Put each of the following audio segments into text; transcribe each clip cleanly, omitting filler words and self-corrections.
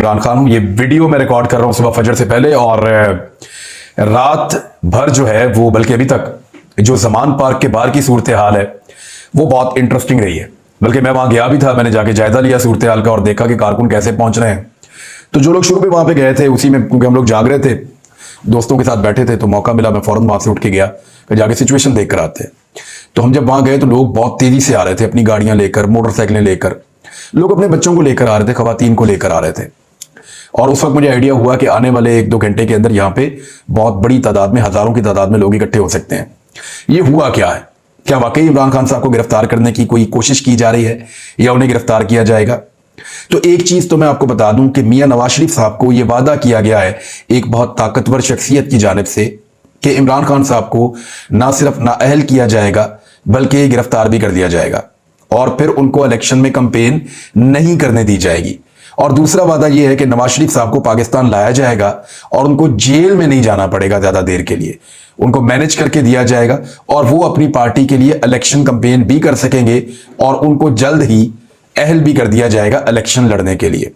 इमरान खान हूं। ये वीडियो मैं रिकॉर्ड कर रहा हूं सुबह फजर से पहले, और रात भर जो है वो, बल्कि अभी तक जो जमान पार्क के बाहर की सूरत हाल है वो बहुत इंटरेस्टिंग रही है। बल्कि मैं वहां गया भी था, मैंने जाके जायजा लिया सूरत हाल का और देखा कि कारकुन कैसे पहुंच रहे हैं। तो जो लोग शुरू में वहां पे गए थे उसी में, क्योंकि हम लोग जाग रहे थे, दोस्तों के साथ बैठे थे, तो मौका मिला, मैं फौरन वहां से उठ के गया कि जाके सिचुएशन देख कर आते। तो हम जब वहां गए तो लोग बहुत तेजी से आ रहे थे, अपनी गाड़ियां लेकर, मोटरसाइकिलें लेकर, लोग अपने बच्चों को लेकर आ रहे थे, खवातीन को लेकर आ रहे थे। और उस वक्त मुझे आइडिया हुआ कि आने वाले 1-2 घंटे के अंदर यहाँ पे बहुत बड़ी तादाद में, हजारों की तादाद में लोग इकट्ठे हो सकते हैं। ये हुआ क्या है? क्या वाकई इमरान खान साहब को गिरफ्तार करने की कोई कोशिश की जा रही है या उन्हें गिरफ्तार किया जाएगा? तो एक चीज तो मैं आपको बता दूं कि मियां नवाज शरीफ साहब को यह वादा किया गया है एक बहुत ताकतवर शख्सियत की जानिब से कि इमरान खान साहब को ना सिर्फ नाअहल किया जाएगा बल्कि गिरफ्तार भी कर दिया जाएगा, और फिर उनको इलेक्शन में कैंपेन नहीं करने दी जाएगी। और दूसरा वादा यह है कि नवाज शरीफ साहब को पाकिस्तान लाया जाएगा और उनको जेल में नहीं जाना पड़ेगा ज्यादा देर के लिए, उनको मैनेज करके दिया जाएगा और वो अपनी पार्टी के लिए इलेक्शन कैंपेन भी कर सकेंगे और उनको जल्द ही अहल भी कर दिया जाएगा इलेक्शन लड़ने के लिए।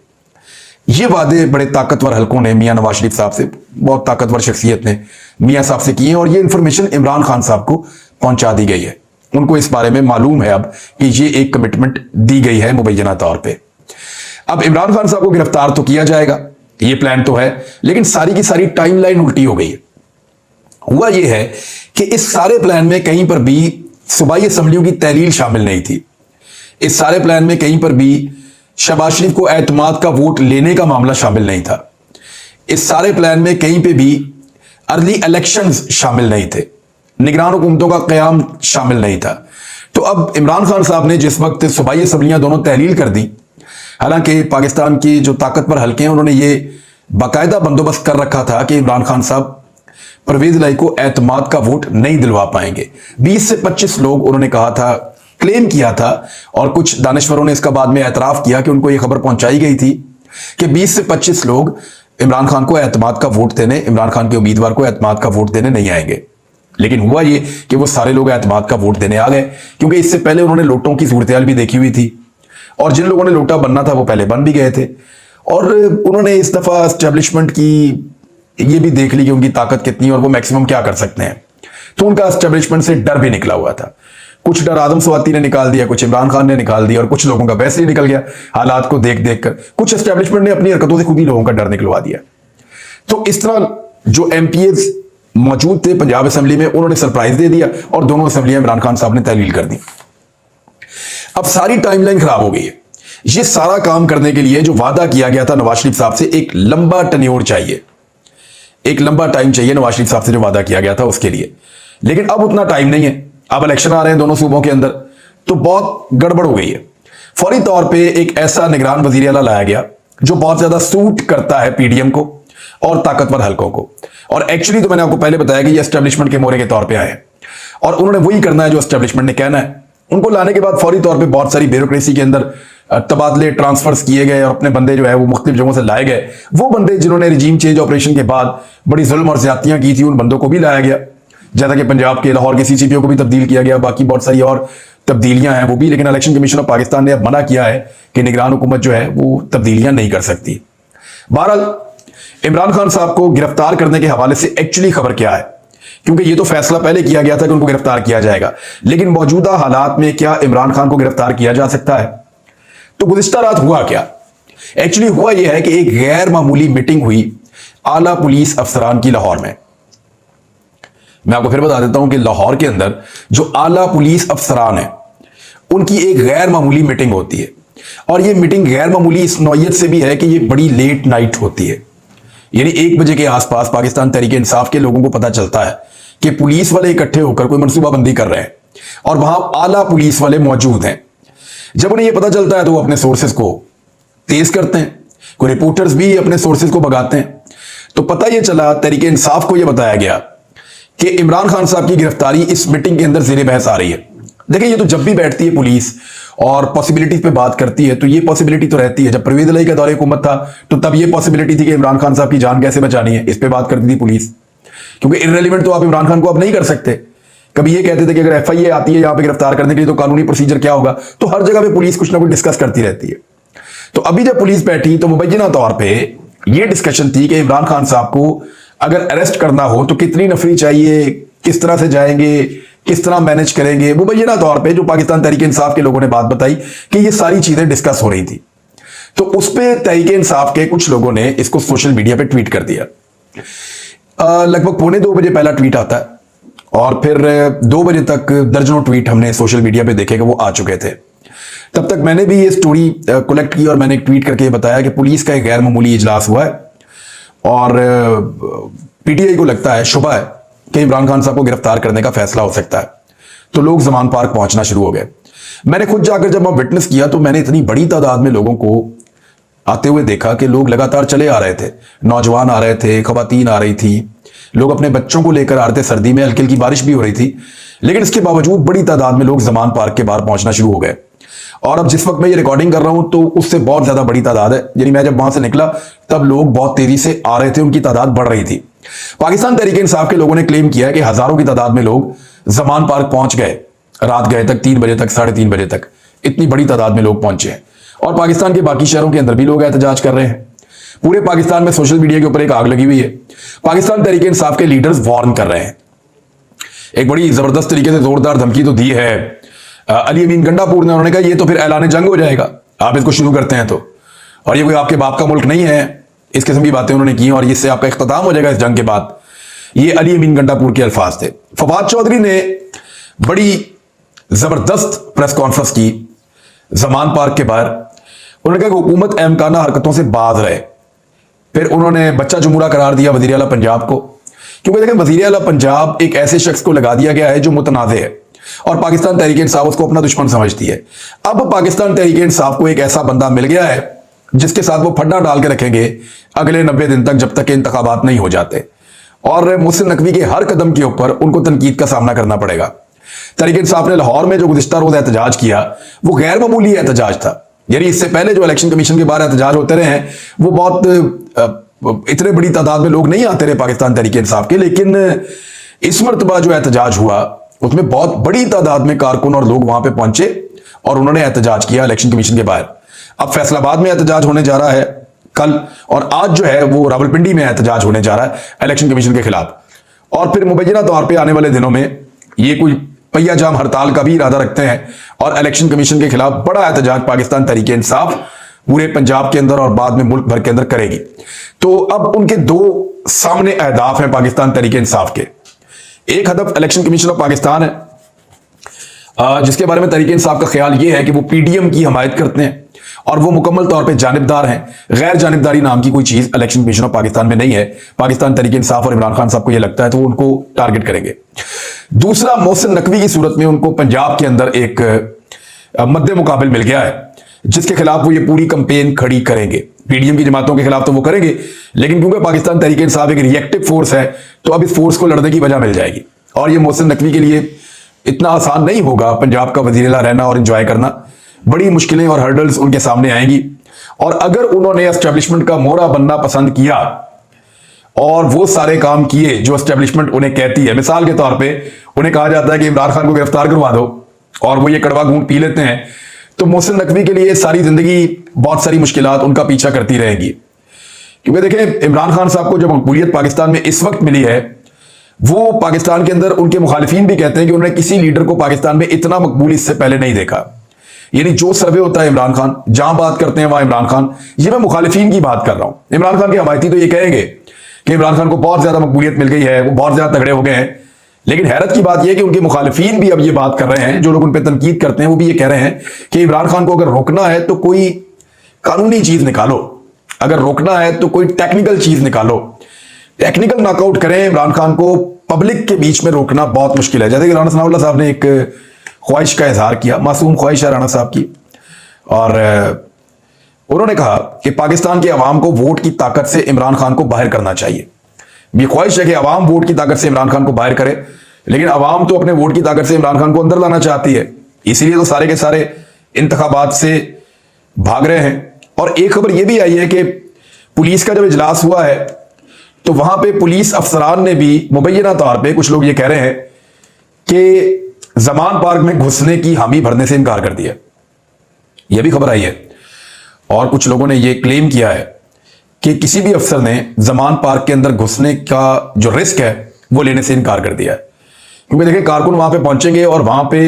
ये वादे बड़े ताकतवर हलकों ने मियां नवाज शरीफ साहब से, बहुत ताकतवर शख्सियत ने मियां साहब से किए हैं, और ये इंफॉर्मेशन इमरान खान साहब को पहुंचा दी गई है। उनको इस बारे में मालूम है अब कि ये एक कमिटमेंट दी गई है मुबैना तौर पर। अब इमरान खान साहब को गिरफ्तार तो किया जाएगा, ये प्लान तो है, लेकिन सारी की सारी टाइमलाइन उल्टी हो गई है। हुआ यह है कि इस सारे प्लान में कहीं पर भी सूबाई असम्बलियों की तहलील शामिल नहीं थी। इस सारे प्लान में कहीं पर भी शहबाज शरीफ को एतमाद का वोट लेने का मामला शामिल नहीं था। इस सारे प्लान में कहीं पे भी अर्ली इलेक्शंस शामिल नहीं थे, निगरान हुकूमतों का क़याम शामिल नहीं था। तो अब इमरान खान साहब ने जिस वक्त सूबाई असम्बलियां दोनों तहलील कर दी, हालांकि पाकिस्तान की जो ताकतवर हल्के हैं उन्होंने ये बाकायदा बंदोबस्त कर रखा था कि इमरान खान साहब परवेज लाई को एतमाद का वोट नहीं दिलवा पाएंगे। 20 से 25 लोग उन्होंने कहा था, क्लेम किया था, और कुछ दानिश्वरों ने इसका बाद में एतराफ किया कि उनको यह खबर पहुंचाई गई थी कि 20 से 25 लोग इमरान खान को एतमाद का वोट देने, इमरान खान के उम्मीदवार को एतमाद का वोट देने नहीं आएंगे। लेकिन हुआ ये कि वो सारे लोग एतमाद का वोट देने आ गए, क्योंकि इससे पहले उन्होंने लोटों की सूरत हाल भी देखी हुई थी, और जिन लोगों ने लोटा बनना था वो पहले बन भी गए थे। और उन्होंने इस दफा एस्टेब्लिशमेंट की ये भी देख ली कि उनकी ताकत कितनी है और वो मैक्सिमम क्या कर सकते हैं। तो उनका एस्टेब्लिशमेंट से डर भी निकला हुआ था। कुछ डर आदम स्वाति ने निकाल दिया, कुछ इमरान खान ने निकाल दिया, और कुछ लोगों का वैसे ही निकल गया हालात को देख देख कर। कुछ एस्टेब्लिशमेंट ने अपनी हरकतों से खुद ही लोगों का डर निकलवा दिया। तो इस तरह जो एमपीएस मौजूद थे पंजाब असेंबली में, उन्होंने सरप्राइज दे दिया और दोनों असेंबलियां इमरान खान साहब ने तहलील कर दी। अब सारी टाइमलाइन खराब हो गई है। ये सारा काम करने के लिए जो वादा किया गया था नवाज शरीफ साहब से, एक लंबा टन्योर चाहिए, एक लंबा टाइम चाहिए नवाज शरीफ साहब से जो वादा किया गया था उसके लिए। लेकिन अब उतना टाइम नहीं है, अब इलेक्शन आ रहे हैं दोनों सूबों के अंदर, तो बहुत गड़बड़ हो गई है। फौरी तौर पे एक ऐसा निगरान वजीर आला लाया गया जो बहुत ज्यादा सूट करता है पीडीएम को और ताकतवर हलकों को। और एक्चुअली तो मैंने आपको पहले बताया कि ये एस्टेब्लिशमेंट के मोहरे के तौर पर आए हैं और उन्होंने वही करना है जो एस्टेब्लिशमेंट ने कहना है। उनको लाने के बाद फौरी तौर पे बहुत सारी ब्यूरोक्रेसी के अंदर तबादले, ट्रांसफर्स किए गए और अपने बंदे जो है वो मुख्तलिफ जगहों से लाए गए। वो बंदे जिन्होंने रिजीम चेंज ऑपरेशन के बाद बड़ी जुल्म और ज्यादतियां की थी, उन बंदों को भी लाया गया। जैसा कि पंजाब के लाहौर के सीसीपीओ को भी तब्दील किया गया, बाकी बहुत सारी और तब्दीलियां हैं वो भी। लेकिन इलेक्शन कमीशन ऑफ पाकिस्तान ने अब मना किया है कि निगरान हुकूमत जो है वो तब्दीलियां नहीं कर सकती। बहरहाल इमरान खान साहब को गिरफ्तार करने के हवाले से एक्चुअली खबर क्या है, क्योंकि ये तो फैसला पहले किया गया था कि उनको गिरफ्तार किया जाएगा, लेकिन मौजूदा हालात में क्या इमरान खान को गिरफ्तार किया जा सकता है? तो गुज़िश्ता रात हुआ क्या? एक्चुअली हुआ यह है कि एक गैर मामूली मीटिंग हुई आला पुलिस अफसरान की लाहौर में। मैं आपको फिर बता देता हूं कि लाहौर के अंदर जो आला पुलिस अफसरान है उनकी एक गैर मामूली मीटिंग होती है, और यह मीटिंग गैर मामूली इस नौयत से भी है कि यह बड़ी लेट नाइट होती है। यानी 1 बजे के आसपास पाकिस्तान तहरीक इंसाफ के लोगों को पता चलता है कि पुलिस वाले इकट्ठे होकर कोई मनसूबाबंदी कर रहे हैं और वहां आला पुलिस वाले मौजूद हैं। जब उन्हें यह पता चलता है तो वो अपने सोर्सेज को तेज करते हैं, कोई रिपोर्टर्स भी अपने सोर्सेज को भगाते हैं। तो पता यह चला, तहरीक इंसाफ को यह बताया गया कि इमरान खान साहब की गिरफ्तारी इस मीटिंग के अंदर ज़ेरे बहस आ रही है। देखिए, ये तो जब भी बैठती है पुलिस और पॉसिबिलिटीज पे बात करती है तो ये पॉसिबिलिटी तो रहती है। जब परवेज लाई का दौरे हुकूमत था तो तब ये पॉसिबिलिटी थी कि इमरान खान साहब की जान कैसे बचानी है, इस पे बात करती थी पुलिस, क्योंकि इररेलेवेंट तो आप इमरान खान को अब नहीं कर सकते। कभी ये कहते थे कि अगर एफआईए आती है यहां पे गिरफ्तार करने के लिए तो कानूनी प्रोसीजर क्या होगा, तो हर जगह पे पुलिस कुछ ना कुछ डिस्कस करती रहती है। तो अभी जब पुलिस बैठी तो मुबैना तौर पे ये डिस्कशन थी कि इमरान खान साहब को अगर अरेस्ट करना हो तो कितनी नफरी चाहिए, किस तरह से जाएंगे, किस तरह मैनेज करेंगे। मुबैना तौर पे जो पाकिस्तान तहरीक इंसाफ के लोगों ने बात बताई कि ये सारी चीजें डिस्कस हो रही थी, तो उस पर तहरीक इंसाफ के कुछ लोगों ने इसको सोशल मीडिया पे ट्वीट कर दिया। लगभग 1:45 पहला ट्वीट आता है और फिर 2 बजे तक दर्जनों ट्वीट हमने सोशल मीडिया पे देखे कि वो आ चुके थे। तब तक मैंने भी ये स्टोरी कलेक्ट की और मैंने एक ट्वीट करके बताया कि पुलिस का एक गैर मामूली इजलास हुआ है और पीटीआई को लगता है, शुबा है कि इमरान खान साहब को गिरफ्तार करने का फैसला हो सकता है। तो लोग जमान पार्क पहुंचना शुरू हो गए। मैंने खुद जाकर जब मैं विटनेस किया तो मैंने इतनी बड़ी तादाद में लोगों को आते हुए देखा कि लोग लगातार चले आ रहे थे, नौजवान आ रहे थे, खवातीन आ रही थी, लोग अपने बच्चों को लेकर आ रहे थे। सर्दी में हल्की हल्की बारिश भी हो रही थी, लेकिन इसके बावजूद बड़ी तादाद में लोग जमान पार्क के बाहर पहुंचना शुरू हो गए। और अब जिस वक्त मैं ये रिकॉर्डिंग कर रहा हूं तो उससे बहुत ज्यादा बड़ी तादाद है। यानी मैं जब वहां से निकला तब लोग बहुत तेजी से आ रहे थे, उनकी तादाद बढ़ रही थी। पाकिस्तान तहरीक इंसाफ के लोगों ने क्लेम किया कि हजारों की तादाद में लोग जमान पार्क पहुंच गए, रात गए तक, 3 बजे तक, 3:30 बजे तक इतनी बड़ी तादाद में लोग पहुंचे हैं। और पाकिस्तान के बाकी शहरों के अंदर भी लोग एहतजाज कर रहे हैं। पूरे पाकिस्तान में सोशल मीडिया के ऊपर एक आग लगी हुई है। पाकिस्तान तहरीक इंसाफ के लीडर्स वार्न कर रहे हैं। एक बड़ी जबरदस्त तरीके से जोरदार धमकी तो दी है अली अमीन गंडापुर ने। उन्होंने कहा ये तो फिर ऐलान जंग हो जाएगा आप इसको शुरू करते हैं तो, और ये कोई आपके बाप का मुल्क नहीं है। इस किस्म की बातें उन्होंने की और इससे आपका इख्तिताम हो जाएगा इस जंग के बाद। ये अली अमीन गंडापुर के अल्फाज थे। फवाद चौधरी ने बड़ी जबरदस्त प्रेस कॉन्फ्रेंस की जमान पार्क के बाहर। उन्होंने कहा कि हुकूमत अहमकाना हरकतों से बाज रहे। फिर उन्होंने बच्चा जुमूरा करार दिया वजीर आला पंजाब को, क्योंकि देखें वजीर आला पंजाब एक ऐसे शख्स को लगा दिया गया है जो मुतनाज़े है और पाकिस्तान तहरीक इंसाफ उसको अपना दुश्मन समझती है। अब पाकिस्तान तहरीक इंसाफ को एक ऐसा बंदा मिल गया है जिसके साथ वो फड्डा डाल के रखेंगे अगले 90 दिन तक, जब तक इंतखाबात नहीं हो जाते। और मोहसिन नकवी के हर कदम के ऊपर उनको तनकीद का सामना करना पड़ेगा। तहरीक इंसाफ ने लाहौर में जो गुज़िश्ता रोज एहतजाज किया वो गैर मामूली एहतजाज था। यानी इससे पहले जो इलेक्शन कमीशन के बाहर एहतजाज होते रहे हैं वो बहुत इतने बड़ी तादाद में लोग नहीं आते रहे पाकिस्तान तहरीक इंसाफ के, लेकिन इस मरतबा जो एहतजाज हुआ उसमें बहुत बड़ी तादाद में कारकुन और लोग वहां पे पहुंचे और उन्होंने एहतजाज किया इलेक्शन कमीशन के बाहर। अब फैसलाबाद में एहतजाज होने जा रहा है कल, और आज जो है वो रावलपिंडी में एहतजाज होने जा रहा है इलेक्शन कमीशन के खिलाफ। और फिर मुबैना तौर पर आने वाले दिनों में ये कोई पहिया जाम हड़ताल का भी इरादा रखते हैं और इलेक्शन कमीशन के खिलाफ बड़ा एहतजाज पाकिस्तान तहरीक इंसाफ पूरे पंजाब के अंदर और बाद में मुल्क भर के अंदर करेगी। तो अब उनके 2 सामने अहदाफ हैं पाकिस्तान तहरीक इंसाफ के। एक हदफ इलेक्शन कमीशन ऑफ पाकिस्तान है जिसके बारे में तहरीक इंसाफ का ख्याल यह है कि वो पीडीएम की हमायत करते हैं और वो मुकम्मल तौर पे जानिबदार हैं। गैर जानिबदारी नाम की कोई चीज इलेक्शन कमीशन ऑफ पाकिस्तान में नहीं है। पाकिस्तान तहरीक इंसाफ और इमरान खान साहब को यह लगता है तो वो उनको टारगेट करेंगे। दूसरा, मोहसिन नकवी की सूरत में उनको पंजाब के अंदर एक मद्दे मुकाबिल मिल गया है जिसके खिलाफ वो ये पूरी कंपेन खड़ी करेंगे। पीडीएम की जमातों के खिलाफ तो वो करेंगे, लेकिन क्योंकि पाकिस्तान तहरीक इंसाफ एक रिएक्टिव फोर्स है तो अब इस फोर्स को लड़ने की वजह मिल जाएगी। और ये मोहसिन नकवी के लिए इतना आसान नहीं होगा पंजाब का वज़ीर-ए-आला रहना और एंजॉय करना। बड़ी मुश्किलें और हर्डल्स उनके सामने आएंगी। और अगर उन्होंने एस्टेब्लिशमेंट का मोहरा बनना पसंद किया और वो सारे काम किए जो एस्टेब्लिशमेंट उन्हें कहती है, मिसाल के तौर पर उन्हें कहा जाता है कि इमरान खान को गिरफ्तार करवा दो और वो ये कड़वा घूंट पी लेते हैं, तो मोहसिन नकवी के लिए सारी जिंदगी बहुत सारी मुश्किलात उनका पीछा करती रहेगी। क्योंकि देखें, इमरान खान साहब को जो मकबूलियत पाकिस्तान में इस वक्त मिली है वो पाकिस्तान के अंदर उनके मुखालिफिन भी कहते हैं कि उन्होंने किसी लीडर को पाकिस्तान में इतना मकबूल इससे पहले नहीं देखा। यानी जो सर्वे होता है इमरान खान, जहां बात करते हैं वहां इमरान खान। ये मैं मुखालिफिन की बात कर रहा हूं। इमरान खान के हमायती तो ये कहेंगे कि इमरान खान को बहुत ज्यादा मकबूलियत मिल गई है, वो बहुत ज्यादा तगड़े हो गए हैं। लेकिन हैरत की बात यह है कि उनके मुखालिफिन भी अब ये बात कर रहे हैं, जो लोग उन पर तनकीद करते हैं वो भी ये कह रहे हैं कि इमरान खान को अगर रोकना है तो कोई कानूनी चीज निकालो, अगर रोकना है तो कोई टेक्निकल चीज निकालो, टेक्निकल नॉकआउट करें। इमरान खान को पब्लिक के बीच में रोकना बहुत मुश्किल है। जैसे कि राणा सनाउल्लाह साहब ने एक ख्वाहिश का इजहार किया, मासूम ख्वाहिश है राणा साहब की, और उन्होंने कहा कि पाकिस्तान के अवाम को वोट की ताकत से इमरान खान को बाहर करना चाहिए। ये ख्वाहिश है कि अवाम वोट की ताकत से इमरान खान को बाहर करे, लेकिन अवाम तो अपने वोट की ताकत से इमरान खान को अंदर लाना चाहती है। इसीलिए तो सारे के सारे इंतखाबात से भाग रहे हैं। और एक खबर यह भी आई है कि पुलिस का जब इजलास हुआ है तो वहां पे पुलिस अफसरान ने भी मुबैना तौर पे, कुछ लोग ये कह रहे हैं कि जमान पार्क में घुसने की हामी भरने से इनकार कर दिया। यह भी खबर आई है। और कुछ लोगों ने यह क्लेम किया है कि किसी भी अफसर ने जमान पार्क के अंदर घुसने का जो रिस्क है वो लेने से इनकार कर दिया है। क्योंकि देखिए कारकुन वहां पे पहुंचेंगे और वहां पे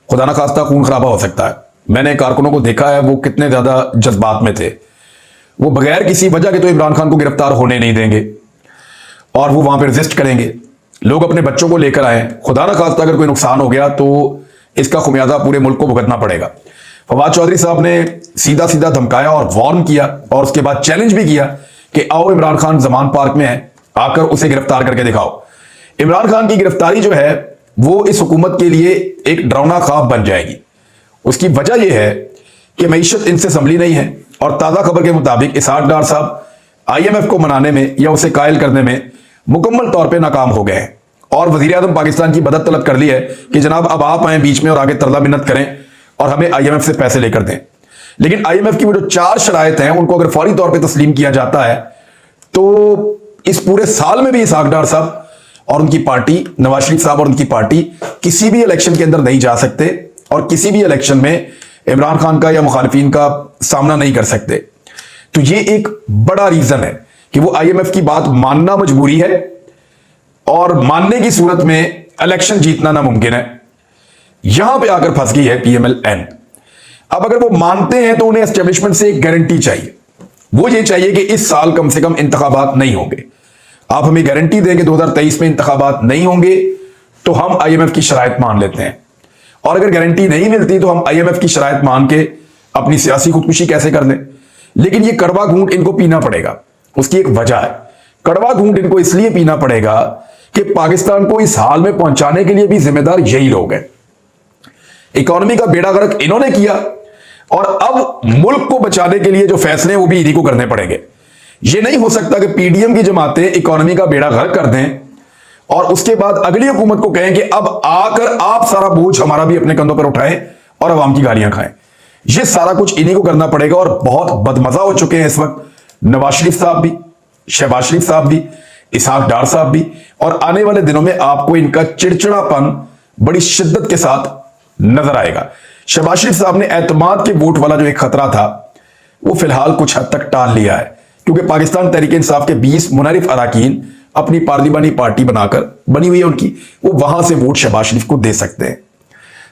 खुदा ना खास्ता खून खराबा हो सकता है। मैंने कारकुनों को देखा है, वो कितने ज्यादा जज्बात में थे। वो बगैर किसी वजह के तो इमरान खान को गिरफ्तार होने नहीं देंगे और वो वहां पे रेजिस्ट करेंगे। लोग अपने बच्चों को लेकर आए, खुदा ना खास्ता अगर कोई नुकसान हो गया तो इसका खुमियाजा पूरे मुल्क को भुगतना पड़ेगा। फवाद चौधरी साहब ने सीधा सीधा धमकाया और वार्न किया और उसके बाद चैलेंज भी किया कि आओ इमरान खान जमान पार्क में है, आकर उसे गिरफ्तार करके दिखाओ। इमरान खान की गिरफ्तारी जो है वो इस हुकूमत के लिए एक डरावना ख्वाब बन जाएगी। उसकी वजह यह है कि मईशत इनसे संभली नहीं है और ताजा खबर के मुताबिक इसहाक डार साहब IMF को मनाने में या उसे कायल करने में मुकम्मल तौर पर नाकाम हो गए हैं और वजीर आजम पाकिस्तान की मदद तलब कर ली है कि जनाब अब आप आए बीच में और आगे तरला मिन्नत करें और हमें IMF से पैसे लेकर दें। लेकिन IMF की वो जो 4 शराइत हैं उनको अगर फौरी तौर पे तस्लीम किया जाता है तो इस पूरे साल में भी इसहाक डार साहब और उनकी पार्टी, नवाज शरीफ साहब और उनकी पार्टी किसी भी इलेक्शन के अंदर नहीं जा सकते और किसी भी इलेक्शन में इमरान खान का या मुखालिफिन का सामना नहीं कर सकते। तो ये एक बड़ा रीजन है कि वो IMF की बात मानना मजबूरी है और मानने की सूरत में इलेक्शन जीतना नामुमकिन है। यहां पे आकर फंस गई है PMLN। अब अगर वो मानते हैं तो उन्हें एस्टेब्लिशमेंट से एक गारंटी चाहिए। वो ये चाहिए कि इस साल कम से कम इंतखाबात नहीं होंगे। आप हमें गारंटी देंगे 2023 में इंतखाबात नहीं होंगे तो हम IMF की शराइत मान लेते हैं, और अगर गारंटी नहीं मिलती तो हम IMF की शराइत मान के अपनी सियासी खुदकुशी कैसे कर लें। लेकिन ये कड़वा घूंट इनको पीना पड़ेगा। उसकी एक वजह है, कड़वा घूंट इनको इसलिए पीना पड़ेगा कि पाकिस्तान को इस हाल में पहुंचाने के लिए भी जिम्मेदार यही लोग हैं। इकोनॉमी का बेड़ा गर्क इन्होंने किया और अब मुल्क को बचाने के लिए जो फैसले हैं वो भी इन्हीं को करने पड़ेंगे। ये नहीं हो सकता कि PDM की जमातें इकोनॉमी का बेड़ा गर्क कर दें और उसके बाद अगली हुकूमत को कहें कि अब आकर आप सारा बोझ हमारा भी अपने कंधों पर उठाएं और अवाम की गालियां खाएं। ये सारा कुछ इन्हीं को करना पड़ेगा और बहुत बदमजा हो चुके हैं इस वक्त नवाज शरीफ साहब भी, शहबाज शरीफ साहब भी, इसहाक डार साहब भी, और आने वाले दिनों में आपको इनका चिड़चिड़ापन बड़ी शिद्दत के साथ नजर आएगा। शहबाज शरीफ साहब ने एतमाद के वोट वाला जो एक खतरा था वो फिलहाल कुछ हद तक टाल लिया है, क्योंकि पाकिस्तान तहरीक इंसाफ के 20 मुनरिफ अराकीन अपनी पार्लिमानी पार्टी बनाकर बनी हुई है उनकी, वो वहां से वोट शहबाज शरीफ को दे सकते हैं।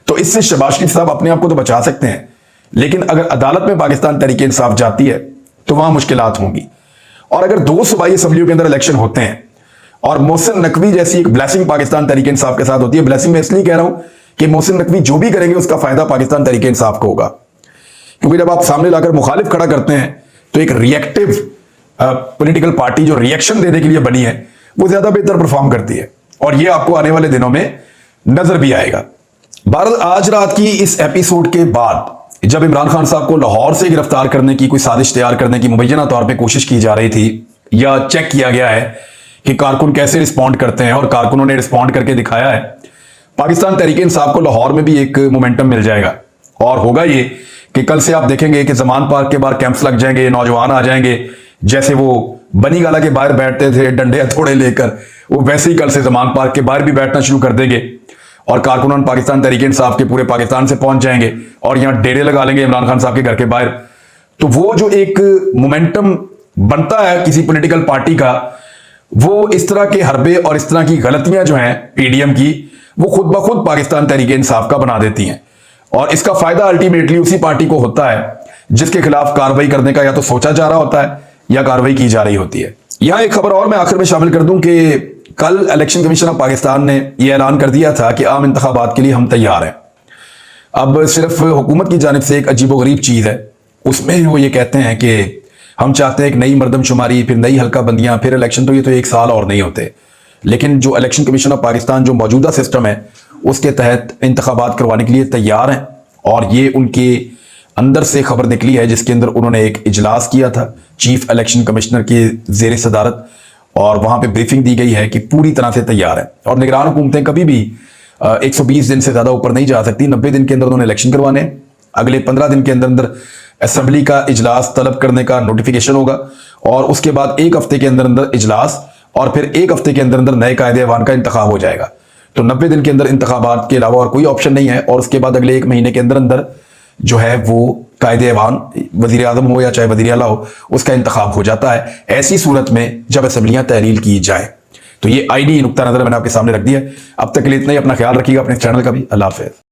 तो इससे शहबाज शरीफ साहब अपने आप को तो बचा सकते हैं, लेकिन अगर अदालत में पाकिस्तान तहरीक इंसाफ जाती है तो वहां मुश्किलात होंगी। और अगर 2 सूबाई असम्बलियों के अंदर इलेक्शन होते हैं और मोहसिन नकवी जैसी एक ब्लेसिंग पाकिस्तान तहरीक इंसाफ के साथ होती है, ब्लेसिंग मैं इसलिए कह रहा हूं कि मोहसिन नकवी जो भी करेंगे उसका फायदा पाकिस्तान तहरीक इंसाफ को होगा, क्योंकि जब आप सामने लाकर मुखालिफ खड़ा करते हैं तो एक रिएक्टिव पॉलिटिकल पार्टी जो रिएक्शन देने के लिए बनी है वो ज्यादा बेहतर परफॉर्म करती है, और ये आपको आने वाले दिनों में नजर भी आएगा। बहरहाल आज रात की इस एपिसोड के बाद जब इमरान खान साहब को लाहौर से गिरफ्तार करने की कोई साजिश तैयार करने की मुबैना तौर पे कोशिश की जा रही थी या चेक किया गया है कि कारकुन कैसे रिस्पॉन्ड करते हैं और कारकुनों ने रिस्पॉन्ड करके दिखाया है, पाकिस्तान तहरीक इंसाफ को लाहौर में भी एक मोमेंटम मिल जाएगा। और होगा ये कि कल से आप देखेंगे कि जमान पार्क के बाहर कैंप्स लग जाएंगे, नौजवान आ जाएंगे, जैसे वो बनी गाला के बाहर बैठते थे डंडे हथौड़े लेकर, वो वैसे ही कल से जमान पार्क के बाहर भी बैठना शुरू कर देंगे और कारकुनान पाकिस्तान तहरीक इंसाफ के पूरे पाकिस्तान से पहुंच जाएंगे और यहां डेरे लगा लेंगे इमरान खान साहब के घर के बाहर। तो वो जो एक मोमेंटम बनता है किसी पॉलिटिकल पार्टी का, वो इस तरह के हरबे और इस तरह की गलतियां जो हैं PDM की, वो खुद ब खुद पाकिस्तान तहरीक इंसाफ का बना देती हैं और इसका फायदा अल्टीमेटली उसी पार्टी को होता है जिसके खिलाफ कार्रवाई करने का या तो सोचा जा रहा होता है या कार्रवाई की जा रही होती है। यहां एक खबर और मैं आखिर में शामिल कर दूं कि कल इलेक्शन कमीशन ऑफ पाकिस्तान ने यह ऐलान कर दिया था कि आम इंतखाबात के लिए हम तैयार हैं। अब सिर्फ हुकूमत की जानिब से एक अजीबोगरीब चीज है, उसमें वो ये कहते हैं कि हम चाहते हैं एक नई मरदमशुमारी, फिर नई हल्का बंदियां, फिर इलेक्शन, तो ये तो 1 साल और नहीं होते। लेकिन जो इलेक्शन कमीशन ऑफ पाकिस्तान जो मौजूदा सिस्टम है उसके तहत इंतखाबात करवाने के लिए तैयार हैं और ये उनके अंदर से खबर निकली है जिसके अंदर उन्होंने एक इजलास किया था चीफ इलेक्शन कमिश्नर की जेर सदारत और वहां पे ब्रीफिंग दी गई है कि पूरी तरह से तैयार है और निगरान हुकूमतें कभी भी 120 दिन से ज्यादा ऊपर नहीं जा सकती। 90 दिन के अंदर उन्होंने इलेक्शन करवाने, अगले 15 दिन के अंदर अंदर असेंबली का इजलास तलब करने का नोटिफिकेशन होगा और उसके बाद 1 हफ्ते के अंदर अंदर इजलास और फिर 1 हफ्ते के अंदर अंदर नए कायदे अवान का इंतखाब हो जाएगा। तो 90 दिन के अंदर इंतखाबात के अलावा और कोई ऑप्शन नहीं है और उसके बाद अगले 1 महीने के अंदर अंदर जो है वो कायदे ऐवान वजीर आजम हो या चाहे वजीर आला हो, उसका इंतखाब हो जाता है ऐसी सूरत में जब असम्बलियां तहलील की जाए। तो ये आईडी नुक्ता नजर मैंने आपके सामने रख दिया। अब तक के लिए इतना ही। अपना ख्याल रखिएगा, अपने चैनल का भी। अल्लाह हाफिज़।